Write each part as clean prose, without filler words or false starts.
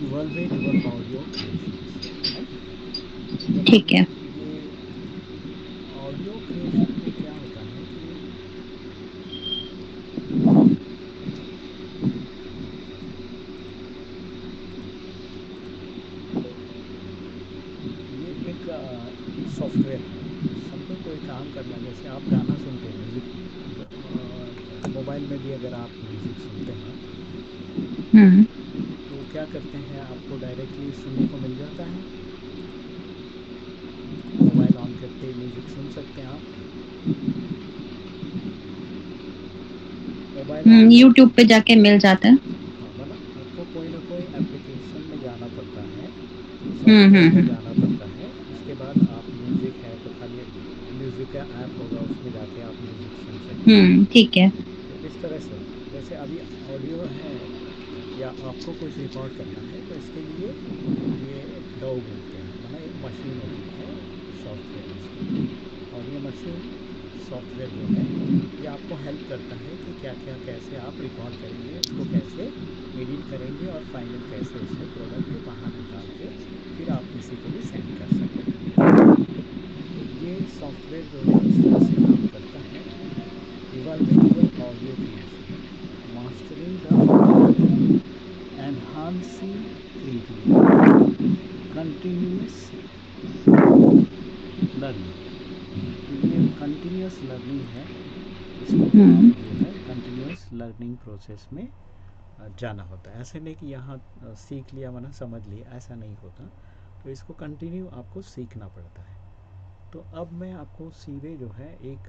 इवॉल्वेट your audio creations, right. जब ठीक अभी है। ये ऑडियो क्रिएशन में क्या होता है कि ये एक सॉफ्टवेयर है। समझो कोई काम करना, जैसे आप गाना सुनते हैं, म्यूज़िक मोबाइल में भी अगर आप म्यूज़िक सुनते हैं हम्म। तो क्या करते हैं, आपको डायरेक्टली सुनने को मिल जाता है। मोबाइल ऑन करते ही म्यूज़िक सुन सकते हैं आप। मोबाइल ऑन करते यूट्यूब पे ही, जाके मिल जाता है। हाँ, मतलब आपको कोई ना कोई एप्लीकेशन में जाना पड़ता है, सॉफ्टवेयर में हम्म। जाना पड़ता है। उसके बाद आप म्यूज़िक है तो खाली म्यूज़िक का ऐप होगा, उसमें जाके आप म्यूज़िक सुन सकते हैं। ठीक है। तो इस तरह से जैसे अभी ऑडियो है या आपको कुछ रिकॉर्ड करना है तो इसके लिए ये डॉ बोलते हैं, माना एक मशीन होती है, सॉफ्टवेयर उसका। और ये मशीन सॉफ्टवेयर जो है ये आपको हेल्प करता है कि क्या क्या कैसे आप रिकॉर्ड करेंगे, उसको कैसे एडिट करेंगे और फाइनल कैसे उससे प्रोडक्ट बाहर निकाल के फिर आप किसी को भी सेंड कर सकते हैं। तो ये सॉफ्टवेयर जो है इस तरह से काम करता है। Elevate your audio creation, mastering the audio, enhancing creativity, continuous learning. तो ये कंटिन्यूस लर्निंग है, इसको हम्म। आप जो है कंटिन्यूस लर्निंग प्रोसेस में जाना होता है। ऐसे नहीं कि यहाँ सीख लिया माना समझ लिया, ऐसा नहीं होता। तो इसको कंटिन्यू आपको सीखना पड़ता है। तो अब मैं आपको सीधे जो है एक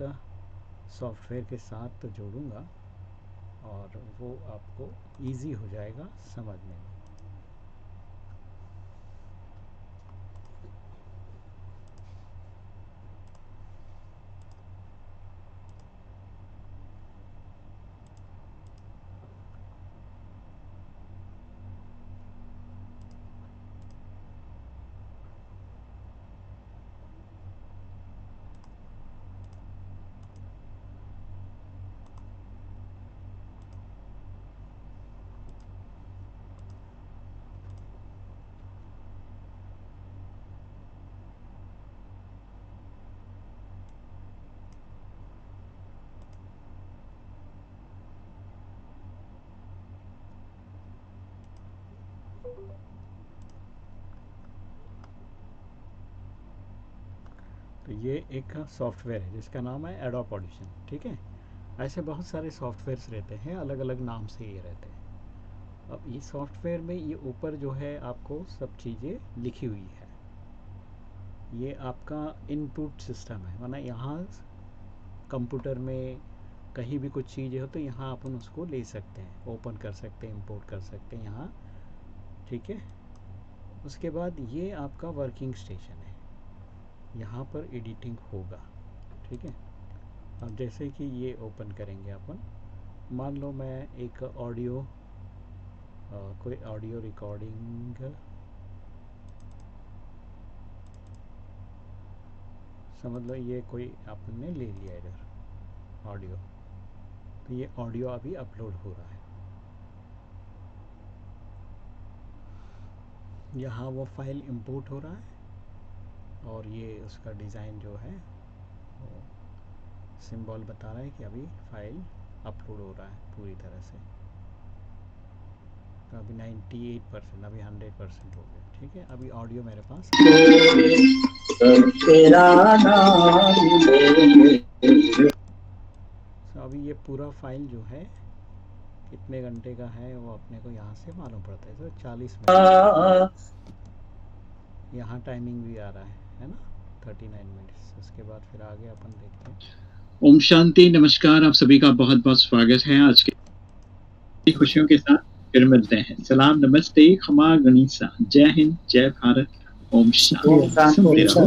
सॉफ्टवेयर के साथ जोड़ूंगा और वो आपको इजी हो जाएगा समझने में। तो ये एक सॉफ्टवेयर है जिसका नाम है एडोब ऑडिशन, ठीक है। ऐसे बहुत सारे सॉफ्टवेयर्स रहते हैं, अलग अलग नाम से ये रहते हैं। अब ये सॉफ्टवेयर में ये ऊपर जो है आपको सब चीज़ें लिखी हुई है। ये आपका इनपुट सिस्टम है, माना यहाँ कंप्यूटर में कहीं भी कुछ चीज़ें हो तो यहाँ अपन उसको ले सकते हैं, ओपन कर सकते हैं, इंपोर्ट कर सकते हैं यहाँ, ठीक है। उसके बाद ये आपका वर्किंग स्टेशन है, यहाँ पर एडिटिंग होगा, ठीक है। अब जैसे कि ये ओपन करेंगे अपन, मान लो मैं एक ऑडियो कोई ऑडियो रिकॉर्डिंग, समझ लो ये कोई आपने ले लिया इधर ऑडियो। तो ये ऑडियो अभी अपलोड हो रहा है, यहाँ वो फाइल इंपोर्ट हो रहा है और ये उसका डिज़ाइन जो है वो सिंबल बता रहा है कि अभी फाइल अपलोड हो रहा है पूरी तरह से। तो अभी 98%, अभी 100% हो गया, ठीक है। अभी ऑडियो मेरे पास आ गया। तेरा नाम ले। तो अभी ये पूरा फाइल जो है कितने घंटे का है वो अपने को यहाँ से मालूम पड़ता है। तो 40 मिनट का है, यहाँ टाइमिंग भी आ रहा है ना, 39 मिनट्स। उसके बाद फिर आगे अपन देखते हैं। ओम शांति, नमस्कार। आप सभी का बहुत बहुत स्वागत है। आज की खुशियों के साथ फिर मिलते हैं। सलाम, नमस्ते, खमा गणिसा, जय हिंद, जय भारत, ओम शांति। सुनते रहो।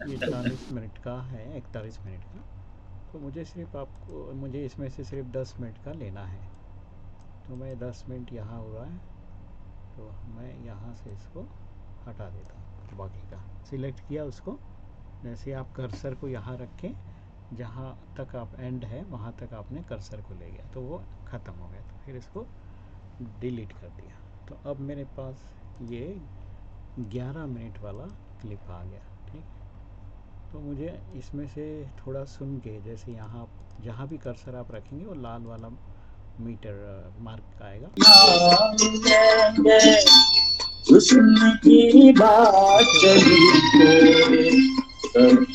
ये 40 मिनट का है, 41 मिनट का। तो मुझे इसमें से सिर्फ 10 मिनट का लेना है। तो मैं 10 मिनट यहाँ हो रहा है तो मैं यहाँ से इसको हटा देता हूँ, बाकी का सिलेक्ट किया उसको। जैसे आप कर्सर को यहाँ रखें, जहाँ तक आप एंड है वहाँ तक आपने कर्सर को ले गया तो वो ख़त्म हो गया। तो फिर इसको डिलीट कर दिया। तो अब मेरे पास ये 11 मिनट वाला क्लिप आ गया। ठीक, तो मुझे इसमें से थोड़ा सुन के, जैसे यहाँ जहाँ भी कर्सर आप रखेंगे वो लाल वाला मीटर मार्क आएगा। की बात चली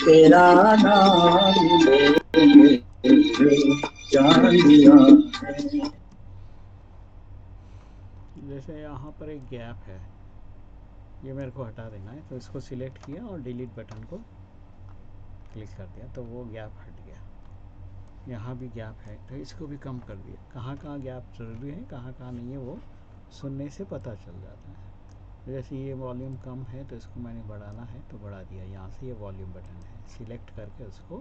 तेरा नाम जान लिया है। जैसे यहाँ पर एक गैप है, ये मेरे को हटा देना है, तो इसको सिलेक्ट किया और डिलीट बटन को क्लिक कर दिया, तो वो गैप हट गया। यहाँ भी गैप है, तो इसको भी कम कर दिया। कहाँ कहाँ गैप ज़रूरी है, कहाँ कहाँ नहीं है, वो सुनने से पता चल जाता है। जैसे ये वॉल्यूम कम है तो इसको मैंने बढ़ाना है तो बढ़ा दिया। यहाँ से ये वॉल्यूम बटन है, सिलेक्ट करके उसको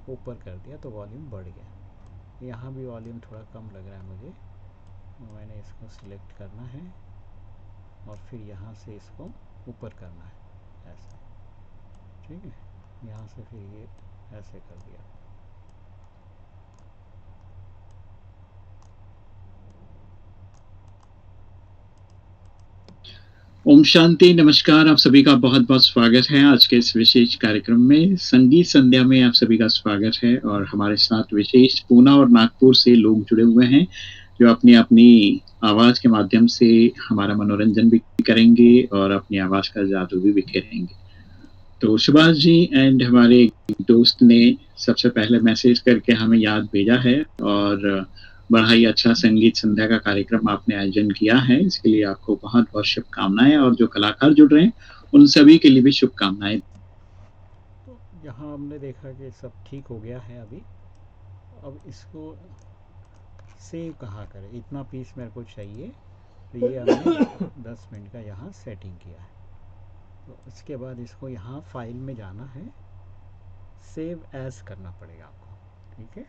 ऊपर कर दिया तो वॉल्यूम बढ़ गया। यहाँ भी वॉल्यूम थोड़ा कम लग रहा है मुझे, तो मैंने इसको सिलेक्ट करना है और फिर यहाँ से इसको ऊपर करना है ऐसे। ठीक है, यहाँ से फिर ये ऐसे कर दिया। ओम शांति, नमस्कार। आप सभी का बहुत बहुत स्वागत है आज के इस विशेष कार्यक्रम में। संगीत संध्या में आप सभी का स्वागत है और हमारे साथ विशेष पूना और नागपुर से लोग जुड़े हुए हैं जो अपनी अपनी आवाज के माध्यम से हमारा मनोरंजन भी करेंगे और अपनी आवाज का जादू भी बिखेरेंगे। तो सुभाष जी एंड हमारे दोस्त ने सबसे पहले मैसेज करके हमें याद भेजा है और बड़ा ही अच्छा संगीत संध्या का कार्यक्रम आपने आयोजन किया है, इसके लिए आपको बहुत बहुत शुभकामनाएं। और जो कलाकार जुड़ रहे हैं उन सभी के लिए भी शुभकामनाएं। तो यहाँ हमने देखा कि सब ठीक हो गया है अभी। अब इसको सेव कहाँ करें, इतना पीस मेरे को चाहिए, तो ये हमने 10 मिनट का यहाँ सेटिंग किया है। तो इसके बाद इसको यहाँ फाइल में जाना है, सेव एज करना पड़ेगा आपको। ठीक है,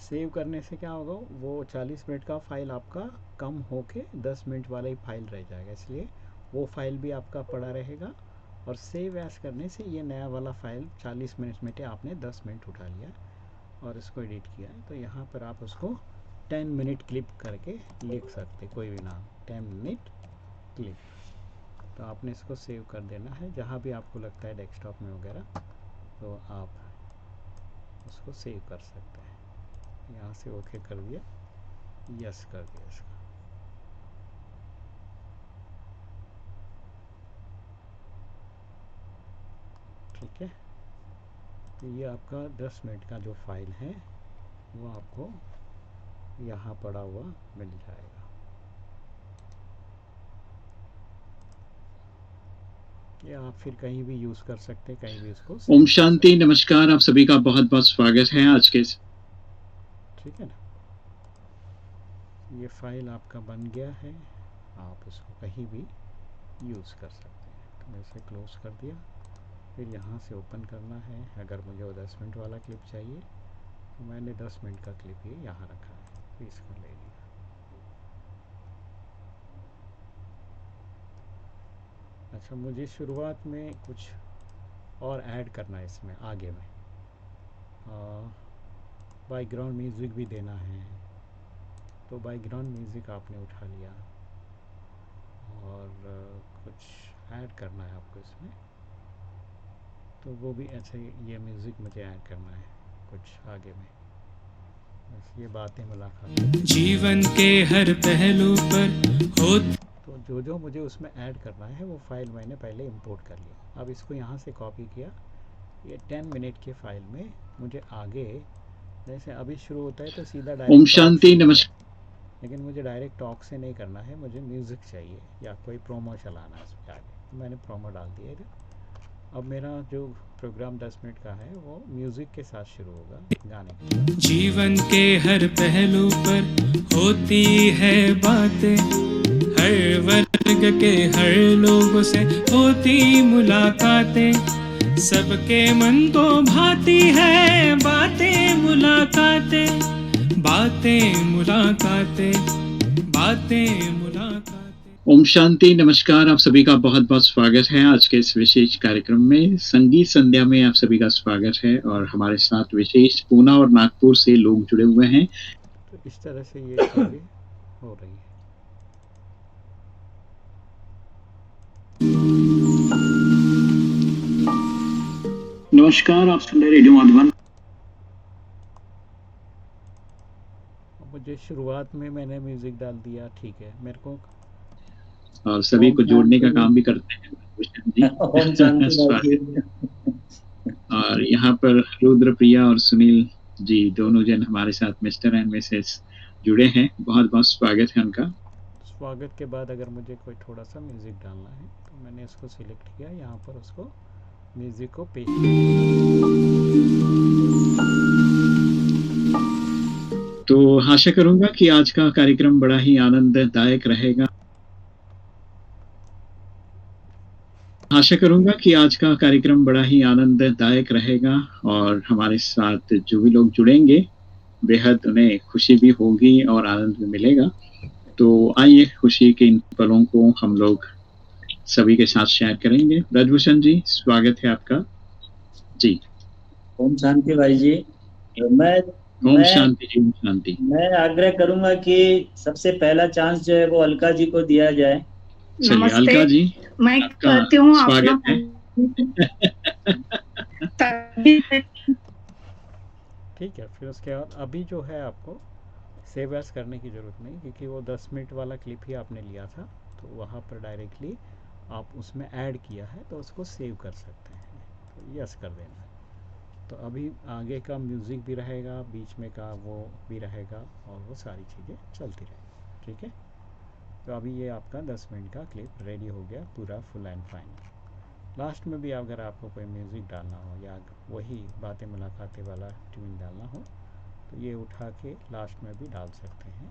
सेव करने से क्या होगा, वो 40 मिनट का फाइल आपका कम होके 10 मिनट वाला ही फाइल रह जाएगा, इसलिए वो फाइल भी आपका पड़ा रहेगा। और सेव एज करने से ये नया वाला फाइल 40 मिनट में आपने 10 मिनट उठा लिया और इसको एडिट किया है, तो यहाँ पर आप उसको 10 मिनट क्लिप करके लिख सकते, कोई भी नाम 10 मिनट क्लिप। तो आपने इसको सेव कर देना है जहाँ भी आपको लगता है डेस्कटॉप में वगैरह, तो आप उसको सेव कर सकते हैं। यहाँ से ओके कर दिया, यस कर दिया इसका। ठीक है, तो ये आपका 10 मिनट का जो फाइल है वो आपको यहाँ पड़ा हुआ मिल जाएगा। ये आप फिर कहीं भी यूज़ कर सकते हैं, कहीं भी इसको। ओम शांति, नमस्कार। आप सभी का बहुत बहुत स्वागत है आज के। ठीक है ना, ये फाइल आपका बन गया है, आप इसको कहीं भी यूज़ कर सकते हैं। तो मैं इसे क्लोज कर दिया, फिर यहाँ से ओपन करना है। अगर मुझे वो 10 मिनट वाला क्लिप चाहिए तो मैंने 10 मिनट का क्लिप ही यहाँ रखा है, तो इसको ले लिया। अच्छा, मुझे शुरुआत में कुछ और ऐड करना है इसमें आगे में, बैकग्राउंड म्यूज़िक भी देना है। तो बैकग्राउंड म्यूज़िक आपने उठा लिया और कुछ ऐड करना है आपको इसमें, तो वो भी ऐसे ये म्यूज़िक मुझे ऐड करना है कुछ आगे में। बस ये बातें मुलाकात जीवन के हर पहलू पर हो। तो जो मुझे उसमें ऐड करना है वो फाइल मैंने पहले इंपोर्ट कर लिया। अब इसको यहाँ से कॉपी किया, ये 10 मिनट के फाइल में मुझे आगे, जैसे अभी शुरू होता है तो सीधा डायरेक्ट ओम शांति, नमस्कार। लेकिन मुझे डायरेक्ट टॉक से नहीं करना है, मुझे म्यूज़िक चाहिए या कोई प्रोमो चलाना है इसमें आगे, तो मैंने प्रोमो डाल दिया इधर। अब मेरा जो प्रोग्राम 10 मिनट का है वो म्यूज़िक के साथ शुरू होगा, गाने के साथ। जीवन के हर पहलू पर होती है बातें, हर वर्ग के हर लोगों से होती मुलाकातें, सबके मन को भाती है बातें मुलाकातें, बातें मुलाकातें, बातें मुलाकातें। ओम शांति, नमस्कार। आप सभी का बहुत बहुत स्वागत है आज के इस विशेष कार्यक्रम में। संगीत संध्या में आप सभी का स्वागत है और हमारे साथ विशेष पूना और नागपुर से लोग जुड़े हुए हैं। तो इस तरह से ये चीज़ें हो रही है। नमस्कार, आप सुन रहे रेडियो माधुबन। मुझे शुरुआत में मैंने म्यूज़िक डाल दिया, ठीक है मेरे को। और सभी ओम को जोड़ने का शांति। काम भी करते हैं भूषण जी। ओम शांति स्वागत। भाई। और यहाँ पर रुद्र प्रिया और सुनील जी दोनों जन हमारे साथ मिस्टर एंड मिसेस जुड़े हैं। बहुत बहुत स्वागत है उनका। स्वागत के बाद अगर मुझे कोई थोड़ा सा म्यूज़िक डालना है तो मैंने इसको सिलेक्ट किया, यहाँ पर उसको म्यूज़िक को पेश तो आशा करूंगा कि आज का कार्यक्रम बड़ा ही आनंददायक रहेगा। आशा करूंगा कि आज का कार्यक्रम बड़ा ही आनंददायक रहेगा और हमारे साथ जो भी लोग जुड़ेंगे बेहद उन्हें खुशी भी होगी और आनंद भी मिलेगा। तो आइए खुशी के इन पलों को हम लोग सभी के साथ शेयर करेंगे। ब्रजभूषण जी, स्वागत है आपका जी। ओम शांति भाई जी। मैं ओम शांति जी, ओम शांति। मैं आग्रह करूंगा कि सबसे पहला चांस जो है वो अलका जी को दिया जाए। चलिए अलका जी, मैं आपका करती हूँ स्वागत है। ठीक है। फिर उसके बाद अभी जो है आपको सेव एज करने की ज़रूरत नहीं, क्योंकि वो 10 मिनट वाला क्लिप ही आपने लिया था, तो वहाँ पर डायरेक्टली आप उसमें ऐड किया है तो उसको सेव कर सकते हैं। तो यस कर देना। तो अभी आगे का म्यूज़िक भी रहेगा, बीच में का वो भी रहेगा और वो सारी चीज़ें चलती रहेगी, ठीक है। तो अभी ये आपका 10 मिनट का क्लिप रेडी हो गया, पूरा फुल एंड फाइनल। लास्ट में भी अगर आपको कोई म्यूज़िक डालना हो या वही बातें मुलाकातें वाला ट्यून डालना हो तो ये उठा के लास्ट में भी डाल सकते हैं।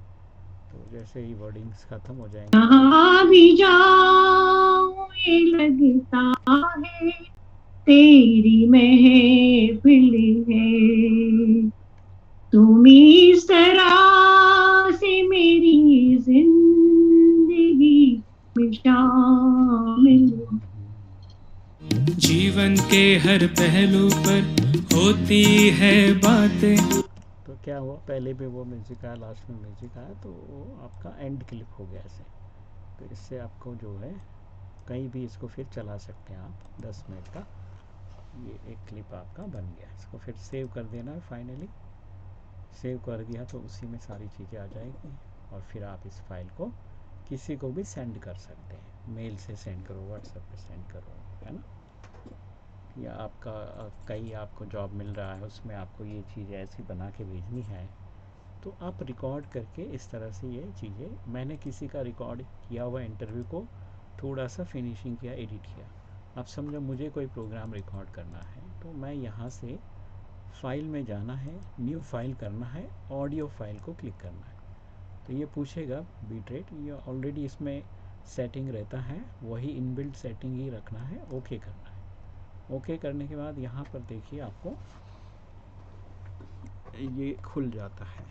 तो जैसे ही वर्डिंग्स ख़त्म हो जाएंगे जहाँ भी जाऊं ये लगता है तेरी महफिल है, तुम इस तरह से मेरी जिंदगी में शामिल हो। जीवन के हर पहलू पर होती है बातें। तो क्या हुआ, पहले भी वो म्यूज़िक आया, लास्ट में म्यूज़िक आया, तो वो आपका एंड क्लिप हो गया ऐसे। तो इससे आपको जो है कहीं भी इसको फिर चला सकते हैं आप। 10 मिनट का ये एक क्लिप आपका बन गया। इसको फिर सेव कर देना है। फाइनली सेव कर दिया तो उसी में सारी चीज़ें आ जाएगी और फिर आप इस फाइल को किसी को भी सेंड कर सकते हैं। मेल से सेंड करो, व्हाट्सएप पे सेंड करो, है ना। या आपका कहीं आपको जॉब मिल रहा है, उसमें आपको ये चीज़ें ऐसी बना के भेजनी है तो आप रिकॉर्ड करके इस तरह से ये चीज़ें, मैंने किसी का रिकॉर्ड किया हुआ इंटरव्यू को थोड़ा सा फिनिशिंग किया, एडिट किया। अब समझो मुझे कोई प्रोग्राम रिकॉर्ड करना है तो मैं यहाँ से फाइल में जाना है, न्यू फाइल करना है, ऑडियो फाइल को क्लिक करना है। तो ये पूछेगा बीट रेट, ये ऑलरेडी इसमें सेटिंग रहता है, वही इनबिल्ट सेटिंग ही रखना है, ओके करना है। ओके करने के बाद यहाँ पर देखिए आपको ये खुल जाता है।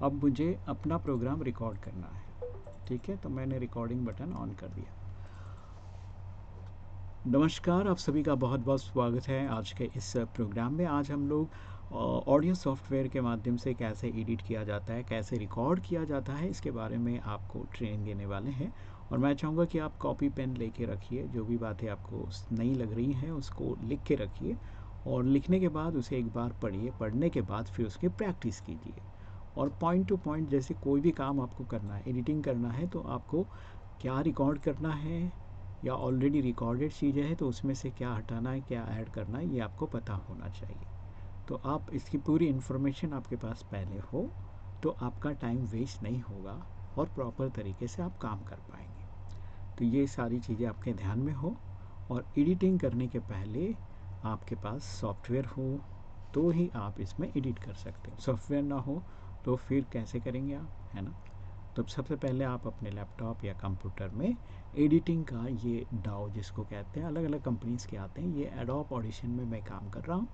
अब मुझे अपना प्रोग्राम रिकॉर्ड करना है, ठीक है। तो मैंने रिकॉर्डिंग बटन ऑन कर दिया। नमस्कार, आप सभी का बहुत बहुत स्वागत है आज के इस प्रोग्राम में। आज हम लोग ऑडियो सॉफ्टवेयर के माध्यम से कैसे एडिट किया जाता है, कैसे रिकॉर्ड किया जाता है, इसके बारे में आपको ट्रेनिंग देने वाले हैं। और मैं चाहूँगा कि आप कॉपी पेन लेके रखिए, जो भी बातें आपको नई लग रही हैं उसको लिख के रखिए और लिखने के बाद उसे एक बार पढ़िए। पढ़ने के बाद फिर उसकी प्रैक्टिस कीजिए और पॉइंट टू पॉइंट जैसे कोई भी काम आपको करना है, एडिटिंग करना है, तो आपको क्या रिकॉर्ड करना है या ऑलरेडी रिकॉर्डेड चीज़ें हैं तो उसमें से क्या हटाना है, क्या ऐड करना है, ये आपको पता होना चाहिए। तो आप इसकी पूरी इन्फॉर्मेशन आपके पास पहले हो तो आपका टाइम वेस्ट नहीं होगा और प्रॉपर तरीके से आप काम कर पाएंगे। तो ये सारी चीज़ें आपके ध्यान में हो। और एडिटिंग करने के पहले आपके पास सॉफ्टवेयर हो तो ही आप इसमें एडिट कर सकते हो। सॉफ्टवेयर ना हो तो फिर कैसे करेंगे आप, है ना। तो सबसे पहले आप अपने लैपटॉप या कंप्यूटर में एडिटिंग का ये डाओ जिसको कहते हैं, अलग अलग कंपनीज़ के आते हैं। ये एडोब ऑडिशन में मैं काम कर रहा हूँ।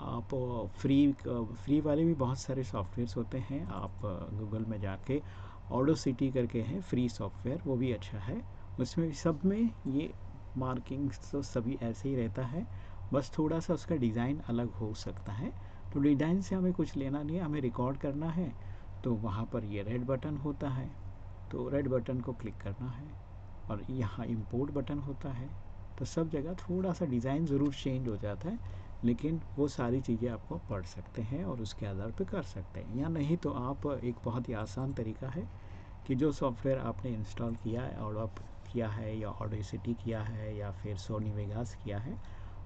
आप फ्री वाले भी बहुत सारे सॉफ्टवेयर्स होते हैं। आप गूगल में जाके ऑडोसिटी करके हैं फ्री सॉफ्टवेयर, वो भी अच्छा है। उसमें सब में ये मार्किंग्स तो सभी ऐसे ही रहता है, बस थोड़ा सा उसका डिज़ाइन अलग हो सकता है। तो डिज़ाइन से हमें कुछ लेना नहीं है, हमें रिकॉर्ड करना है। तो वहाँ पर ये रेड बटन होता है, तो रेड बटन को क्लिक करना है और यहाँ इंपोर्ट बटन होता है। तो सब जगह थोड़ा सा डिज़ाइन ज़रूर चेंज हो जाता है, लेकिन वो सारी चीज़ें आपको पढ़ सकते हैं और उसके आधार पे कर सकते हैं, या नहीं तो आप एक बहुत ही आसान तरीका है कि जो सॉफ्टवेयर आपने इंस्टॉल किया है, ऑडोब किया है या ऑडेसिटी किया है या फिर सोनी वेगास किया है,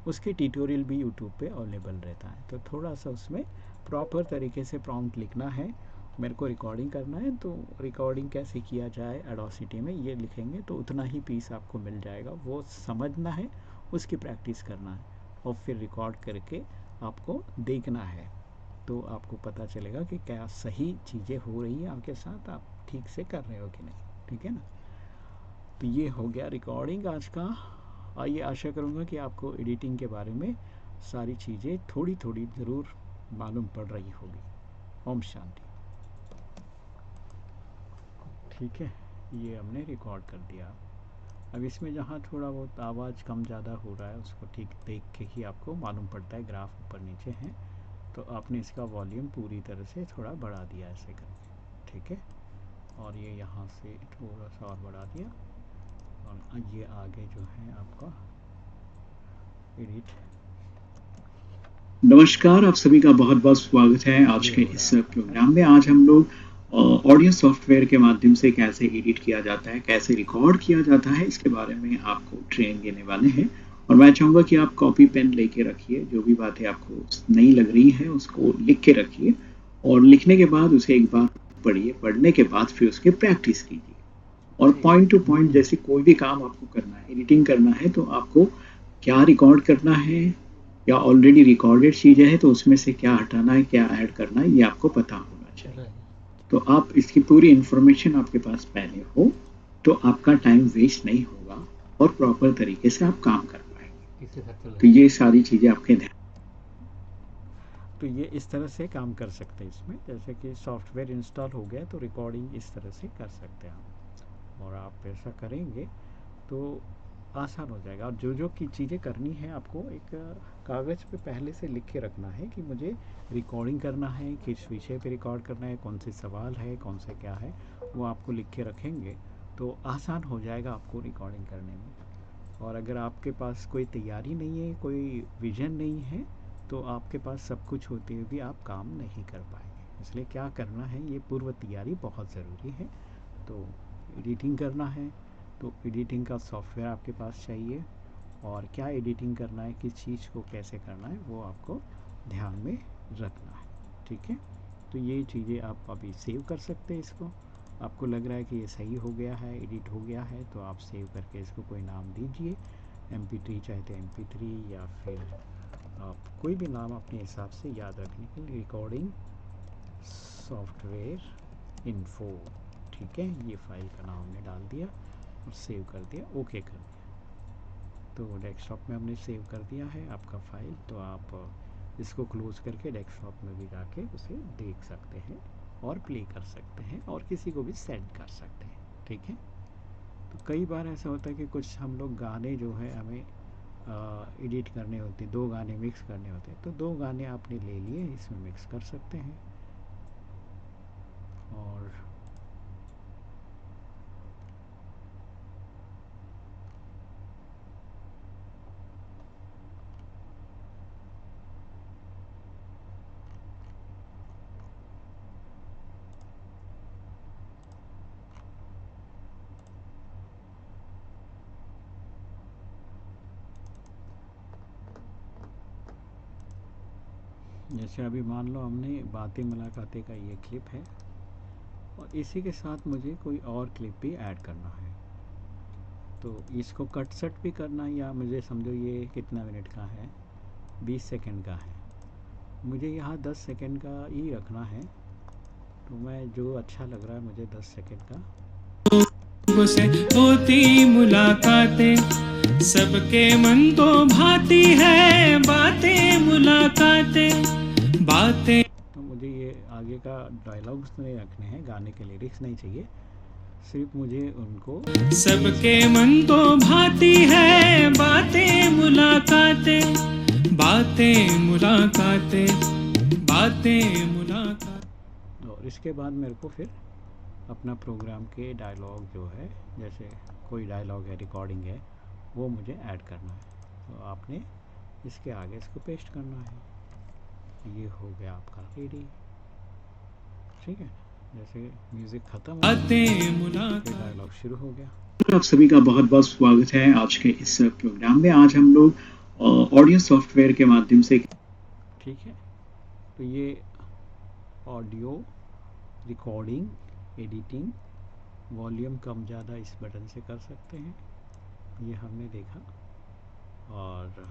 उसके ट्यूटोरियल भी यूट्यूब पे अवेलेबल रहता है। तो थोड़ा सा उसमें प्रॉपर तरीके से प्रॉम्प्ट लिखना है, मेरे को रिकॉर्डिंग करना है तो रिकॉर्डिंग कैसे किया जाए ऑडेसिटी में ये लिखेंगे तो उतना ही पीस आपको मिल जाएगा। वो समझना है, उसकी प्रैक्टिस करना है और फिर रिकॉर्ड करके आपको देखना है, तो आपको पता चलेगा कि क्या सही चीज़ें हो रही हैं आपके साथ, आप ठीक से कर रहे हो कि नहीं। ठीक है ना। तो ये हो गया रिकॉर्डिंग आज का। आइए, आशा करूँगा कि आपको एडिटिंग के बारे में सारी चीज़ें थोड़ी थोड़ी ज़रूर मालूम पड़ रही होगी। ओम शांति। ठीक है, ये हमने रिकॉर्ड कर दिया। अब इसमें जहाँ थोड़ा बहुत आवाज़ कम ज़्यादा हो रहा है उसको ठीक देख के ही आपको मालूम पड़ता है, ग्राफ ऊपर नीचे है तो आपने इसका वॉल्यूम पूरी तरह से थोड़ा बढ़ा दिया ऐसे करके। ठीक है, और ये यहाँ से थोड़ा सा और बढ़ा दिया और ये आगे जो है आपका एडिट। नमस्कार, आप सभी का बहुत बहुत स्वागत है आज के इस प्रोग्राम में। आज हम लोग ऑडियो सॉफ्टवेयर के माध्यम से कैसे एडिट किया जाता है, कैसे रिकॉर्ड किया जाता है, इसके बारे में आपको ट्रेनिंग देने वाले हैं। और मैं चाहूँगा कि आप कॉपी पेन लेके रखिए, जो भी बातें आपको नहीं लग रही हैं उसको लिख के रखिए और लिखने के बाद उसे एक बार पढ़िए, पढ़ने के बाद फिर उसकी प्रैक्टिस कीजिए। और पॉइंट टू पॉइंट जैसे कोई भी काम आपको करना है, एडिटिंग करना है, तो आपको क्या रिकॉर्ड करना है या ऑलरेडी रिकॉर्डेड चीज़ें हैं तो उसमें से क्या हटाना है, क्या ऐड करना है, ये आपको पता होना चाहिए। तो आप इसकी पूरी इन्फॉर्मेशन आपके पास पहले हो तो आपका टाइम वेस्ट नहीं होगा और प्रॉपर तरीके से आप काम कर पाएंगे। तो ये सारी चीज़ें आपके ध्यान। तो ये इस तरह से काम कर सकते हैं इसमें, जैसे कि सॉफ्टवेयर इंस्टॉल हो गया तो रिकॉर्डिंग इस तरह से कर सकते हैं आप, और आप ऐसा करेंगे तो आसान हो जाएगा। और जो जो की चीज़ें करनी है आपको एक कागज़ पे पहले से लिख के रखना है कि मुझे रिकॉर्डिंग करना है, किस विषय पे रिकॉर्ड करना है, कौन से सवाल है, कौन से क्या है, वो आपको लिख के रखेंगे तो आसान हो जाएगा आपको रिकॉर्डिंग करने में। और अगर आपके पास कोई तैयारी नहीं है, कोई विज़न नहीं है, तो आपके पास सब कुछ होते हुए भी आप काम नहीं कर पाएंगे। इसलिए क्या करना है, ये पूर्व तैयारी बहुत ज़रूरी है। तो एडिटिंग करना है तो एडिटिंग का सॉफ्टवेयर आपके पास चाहिए, और क्या एडिटिंग करना है, किस चीज़ को कैसे करना है, वो आपको ध्यान में रखना है। ठीक है, तो ये चीज़ें आप अभी सेव कर सकते हैं। इसको आपको लग रहा है कि ये सही हो गया है, एडिट हो गया है, तो आप सेव करके इसको कोई नाम दीजिए, MP3 चाहे तो MP3 या फिर आप कोई भी नाम अपने हिसाब से याद रखने के लिए, रिकॉर्डिंग सॉफ्टवेयर इन्फो। ठीक है, ये फाइल का नाम हमने डाल दिया और सेव कर दिया, ओके कर दिया। तो डेस्कटॉप में हमने सेव कर दिया है आपका फाइल, तो आप इसको क्लोज़ करके डेस्कटॉप में भी जाके उसे देख सकते हैं और प्ले कर सकते हैं और किसी को भी सेंड कर सकते हैं। ठीक है, तो कई बार ऐसा होता है कि कुछ हम लोग गाने जो है हमें एडिट करने होते हैं, 2 गाने मिक्स करने होते हैं, तो 2 गाने आपने ले लिए, इसमें मिक्स कर सकते हैं। और जैसे अभी मान लो हमने बातें मुलाकातें का ये क्लिप है और इसी के साथ मुझे कोई और क्लिप भी ऐड करना है, तो इसको कट सट भी करना है, या मुझे समझो ये कितना मिनट का है, 20 सेकंड का है, मुझे यहाँ 10 सेकंड का ही रखना है, तो मैं जो अच्छा लग रहा है मुझे 10 सेकंड का। से होती मुलाकातें, सबके मन तो भाती है बातें मुलाकातें, बातें। तो मुझे ये आगे का डायलॉग्स नहीं रखने हैं, गाने के लिरिक्स नहीं चाहिए, सिर्फ मुझे उनको सबके मन तो भाती है बातें मुलाकातें, बातें मुलाकातें, बातें मुलाकातें। और इसके बाद मेरे को फिर अपना प्रोग्राम के डायलॉग जो है, जैसे कोई डायलॉग है, रिकॉर्डिंग है, वो मुझे ऐड करना है। तो आपने इसके आगे इसको पेस्ट करना है। ये हो गया आपका रेडी। ठीक है, जैसे म्यूजिक खत्म हो गया, डायलॉग शुरू हो गया। आप सभी का बहुत बहुत स्वागत है आज के इस प्रोग्राम में। आज हम लोग ऑडियो सॉफ्टवेयर के माध्यम से, ठीक है, तो ये ऑडियो रिकॉर्डिंग, एडिटिंग, वॉल्यूम कम ज़्यादा इस बटन से कर सकते हैं, ये हमने देखा। और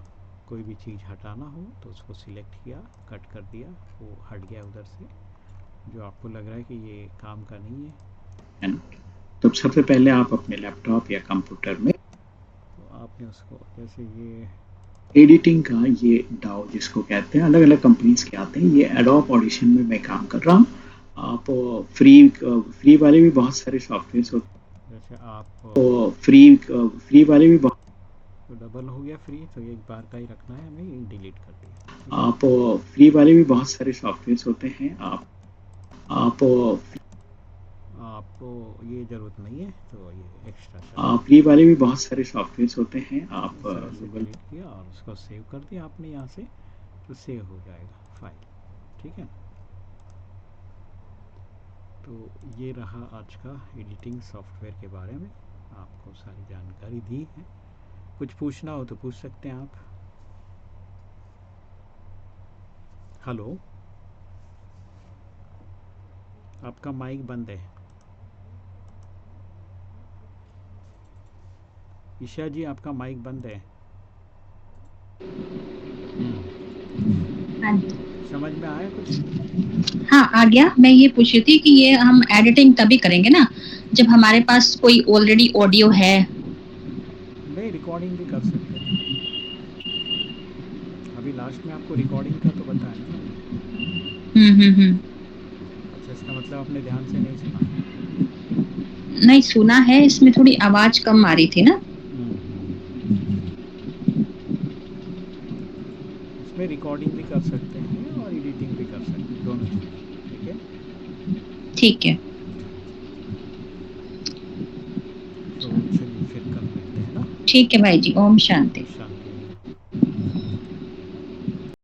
कोई भी चीज़ हटाना हो तो उसको सिलेक्ट किया, कट कर दिया, वो हट गया उधर से, जो आपको लग रहा है कि ये काम का नहीं है। तो सबसे पहले आप अपने लैपटॉप या कंप्यूटर में तो आपने उसको, जैसे ये एडिटिंग का ये डाउ जिसको कहते हैं, अलग अलग कंपनीज के आते हैं। ये एडोब ऑडिशन में मैं काम कर रहा हूँ। आप फ्री वाले भी बहुत सारे सॉफ्टवेयर होते हैं, जैसे आप तो फ्री वाले भी बहुत, तो डबल हो गया फ्री, तो एक बार का ही रखना है हमें, डिलीट कर दिया। आप फ्री वाले भी बहुत सारे सॉफ्टवेयर होते हैं। आपको ये ज़रूरत नहीं है, तो ये एक्स्ट्रा फ्री वाले भी बहुत सारे सॉफ्टवेयर होते हैं। आप इस तरह से डिलीट किया और उसको सेव कर दिया आपने यहाँ से, तो सेव हो जाएगा फाइल। ठीक है, तो ये रहा आज का एडिटिंग सॉफ्टवेयर के बारे में, आपको सारी जानकारी दी है। कुछ पूछना हो तो पूछ सकते हैं आप। हेलो, आपका माइक बंद है। ईशा जी, आपका माइक बंद है। हाँ जी। समझ में आया कुछ? हाँ, आ गया। मैं ये पूछ रही थी कि ये हम एडिटिंग तभी करेंगे ना जब हमारे पास कोई ऑलरेडी ऑडियो है। नहीं, रिकॉर्डिंग भी कर सकते हैं। अभी लास्ट में आपको रिकॉर्डिंग का तो बताया ना मैंने। अच्छा, इसका मतलब आपने ध्यान से नहीं सुना। नहीं सुना है, इसमें थोड़ी आवाज कम आ रही थी ना। इसमें रिकॉर्डिंग भी कर सकते हैं और एडिटिंग भी कर सकते हैं, दोनों चीज़। ठीक है, ठीक है। तो चलिए फिर कल मिलते हैं ना। ठीक है भाई जी, ओम शांति।